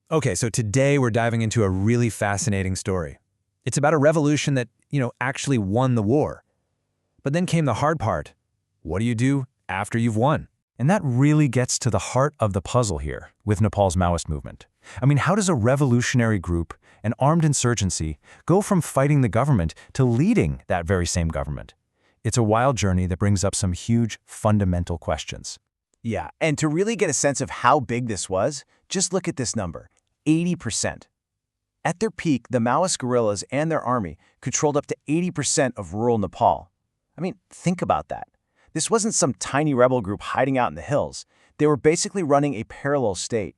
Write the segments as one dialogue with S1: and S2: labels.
S1: Okay, so today we're diving into a really fascinating story. It's about a revolution that, actually won the war. But then came the hard part. What do you do after you've won? And that really gets to the heart of the puzzle here with Nepal's Maoist movement. I mean, how does a revolutionary group, an armed insurgency, go from fighting the government to leading that very same government? It's a wild journey that brings up some huge fundamental questions.
S2: Yeah, and to really get a sense of how big this was, just look at this number, 80%. At their peak, the Maoist guerrillas and their army controlled up to 80% of rural Nepal. I mean, think about that. This wasn't some tiny rebel group hiding out in the hills. They were basically running a parallel state.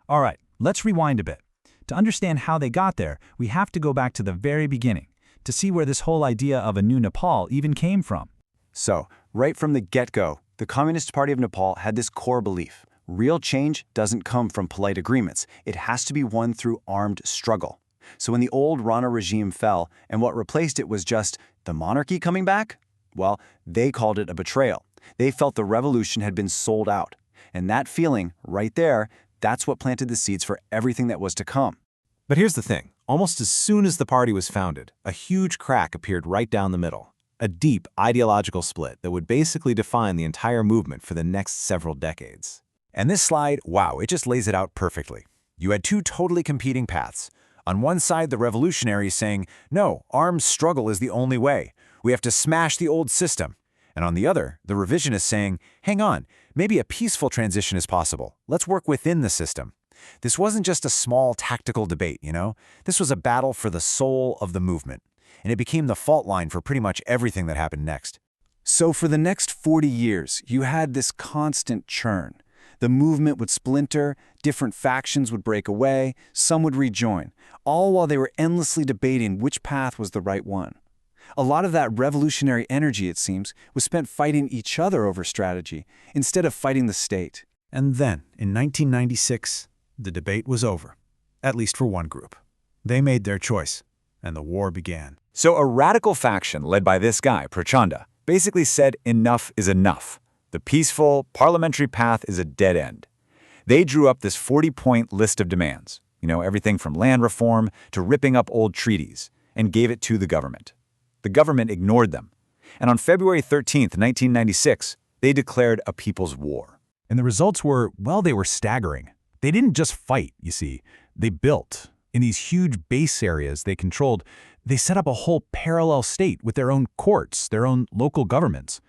S3: All right, let's rewind a bit. To understand how they got there, we have to go back to the very beginning, to see where this whole idea of a new Nepal even came from.
S4: So, right from the get-go, the Communist Party of Nepal had this core belief. Real change doesn't come from polite agreements. It has to be won through armed struggle. So when the old Rana regime fell and what replaced it was just the monarchy coming back, well, they called it a betrayal. They felt the revolution had been sold out. And that feeling, right there, that's what planted the seeds for everything that was to come.
S5: But here's the thing. Almost as soon as the party was founded, a huge crack appeared right down the middle. A deep ideological split that would basically define the entire movement for the next several decades. And this slide, wow, it just lays it out perfectly. You had two totally competing paths. On one side, the revolutionaries saying, no, armed struggle is the only way. We have to smash the old system. And on the other, the revisionists saying, hang on, maybe a peaceful transition is possible. Let's work within the system. This wasn't just a small tactical debate, This was a battle for the soul of the movement. And it became the fault line for pretty much everything that happened next.
S4: So for the next 40 years, you had this constant churn. The movement would splinter, different factions would break away, some would rejoin, all while they were endlessly debating which path was the right one. A lot of that revolutionary energy, it seems, was spent fighting each other over strategy, instead of fighting the state.
S1: And then, in 1996, the debate was over, at least for one group. They made their choice, and the war began.
S5: So a radical faction led by this guy, Prachanda, basically said enough is enough. The peaceful, parliamentary path is a dead end. They drew up this 40-point list of demands, everything from land reform to ripping up old treaties, and gave it to the government. The government ignored them. And on February 13th, 1996, they declared a people's war.
S1: And the results were, well, they were staggering. They didn't just fight, you see. They built. In these huge base areas they controlled, they set up a whole parallel state with their own courts, their own local governments.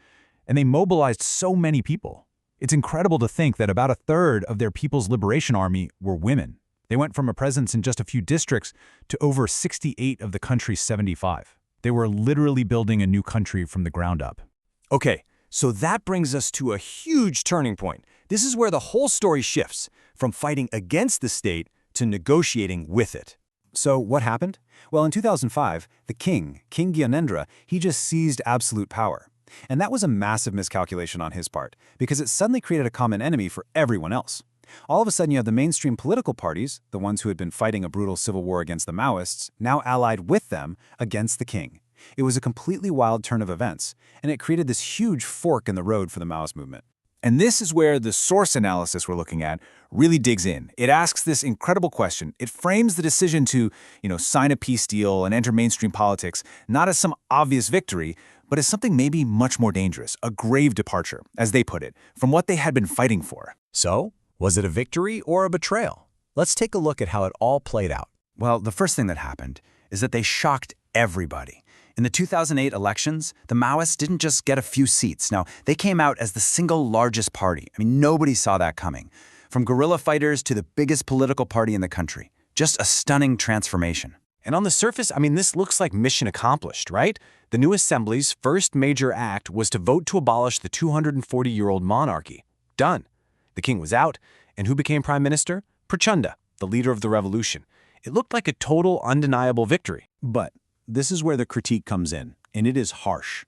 S1: And they mobilized so many people. It's incredible to think that about a third of their People's Liberation Army were women. They went from a presence in just a few districts to over 68 of the country's 75. They were literally building a new country from the ground up.
S2: Okay, so that brings us to a huge turning point. This is where the whole story shifts, from fighting against the state to negotiating with it.
S4: So what happened? Well, in 2005, the King Gyanendra, he just seized absolute power. And that was a massive miscalculation on his part, because it suddenly created a common enemy for everyone else. All of a sudden, you have the mainstream political parties, the ones who had been fighting a brutal civil war against the Maoists, now allied with them against the king. It was a completely wild turn of events, and it created this huge fork in the road for the Maoist movement.
S5: And this is where the source analysis we're looking at really digs in. It asks this incredible question. It frames the decision to, sign a peace deal and enter mainstream politics not as some obvious victory, but as something maybe much more dangerous, a grave departure, as they put it, from what they had been fighting for.
S2: So, was it a victory or a betrayal? Let's take a look at how it all played out.
S4: Well, the first thing that happened is that they shocked everybody. In the 2008 elections, the Maoists didn't just get a few seats. Now, they came out as the single largest party. I mean, nobody saw that coming. From guerrilla fighters to the biggest political party in the country. Just a stunning transformation.
S2: And on the surface, this looks like mission accomplished, right? The new assembly's first major act was to vote to abolish the 240-year-old monarchy. Done. The king was out, and who became prime minister? Prachanda, the leader of the revolution. It looked like a total, undeniable victory.
S4: But this is where the critique comes in, and it is harsh.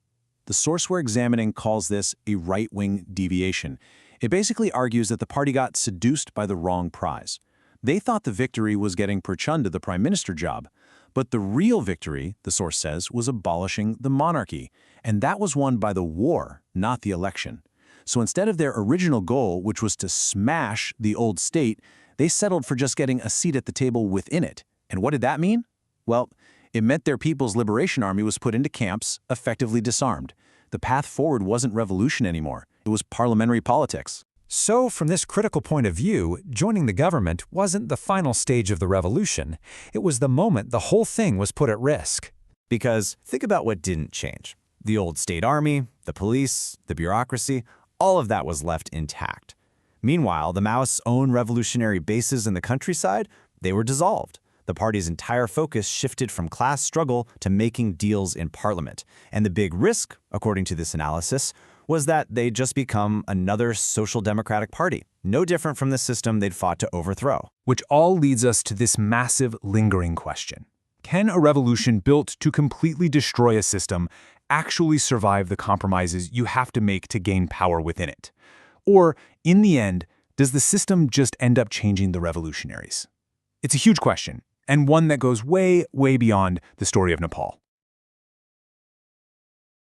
S4: The source we're examining calls this a right-wing deviation. It basically argues that the party got seduced by the wrong prize. They thought the victory was getting Prachanda the prime minister job. But the real victory, the source says, was abolishing the monarchy. And that was won by the war, not the election. So instead of their original goal, which was to smash the old state,
S1: They settled for just getting a seat at the table within it. And what did that mean? Well, it meant their People's Liberation Army was put into camps, effectively disarmed. The path forward wasn't revolution anymore. It was parliamentary politics.
S3: So, from this critical point of view, joining the government wasn't the final stage of the revolution. It was the moment the whole thing was put at risk.
S5: Because think about what didn't change. The old state army, the police, the bureaucracy, all of that was left intact. Meanwhile, the Maoists' own revolutionary bases in the countryside, they were dissolved. The party's entire focus shifted from class struggle to making deals in parliament. And the big risk, according to this analysis, was that they'd just become another social democratic party, no different from the system they'd fought to overthrow.
S1: Which all leads us to this massive, lingering question. Can a revolution built to completely destroy a system actually survive the compromises you have to make to gain power within it? Or, in the end, does the system just end up changing the revolutionaries? It's a huge question, and one that goes way, way beyond the story of Nepal.